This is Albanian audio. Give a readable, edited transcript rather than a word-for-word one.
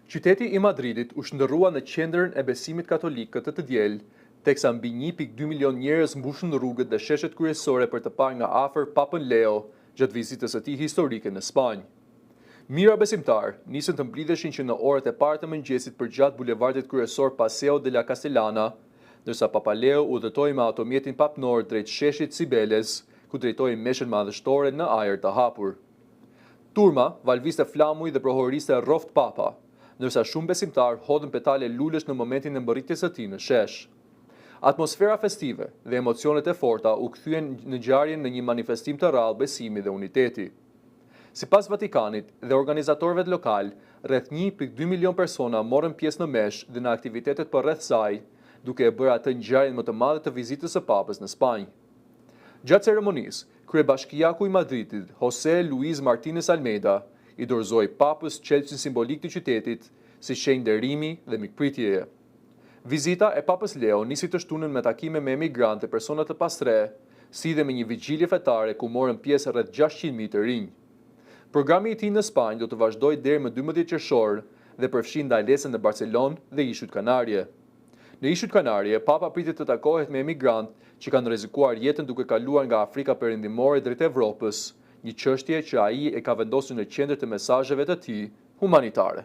Qyteti i Madridit u shndërrua në qendrën e besimit katolik këtë diel, teksa mbi 1.2 milion njerëz mbushën rrugët dhe sheshet kryesore për të parë nga afër Papën Leo gjatë vizitës së tij historike në Spanjë. Mijëra besimtar nisën të mblidheshin që në orët e parë të mëngjesit përgjatë bulevardit kryesor Paseo de la Castellana, ndërsa Papa Leo udhëtoi me automjetin papnor drejt sheshit Cibeles, ku drejtoi meshën madhështore në ajër të hapur. Turma valviste flamuj dhe prohoriste rroft Papa, ndërsa shumë besimtar hodhën petale lulesh në momentin e mbërritjes së tij në shesh. Atmosfera festive dhe emocionet e forta u kthyen në ngjarjen në një manifestim të rrallë besimi dhe uniteti. Sipas Vatikanit dhe organizatorëve lokal, rreth 1.2 milion persona morën pjesë në mesh dhe në aktivitetet përreth saj, duke e bërë atë ngjarjen më të madhe të vizitës së Papës në Spanjë. Gjatë ceremonisë, kryebashkiaku i Madridit, José Luis Martínez Almeida, i dorëzoi Papës çelësin simbolik të qytetit si shenjë nderimi dhe mikpritjeje. Vizita e Papës Leo nisi të shtunën me takime me emigrantë e persona të pastre, si dhe me një vigjilje fetare ku morën pjesë rreth 600.000 të rinj. Programi i tij në Spanjë do të vazhdojë deri më 12 qershor dhe përfshin ndalesën në Barcelonë dhe Ishut Kanarie. Në Ishut Kanarie, Papa pritet të takohet me emigrantë që kanë rrezikuar jetën duke kaluar nga Afrika Perëndimore drejt Evropës, një çështje që ai e ka vendosur në qendër të mesazheve të tij humanitare.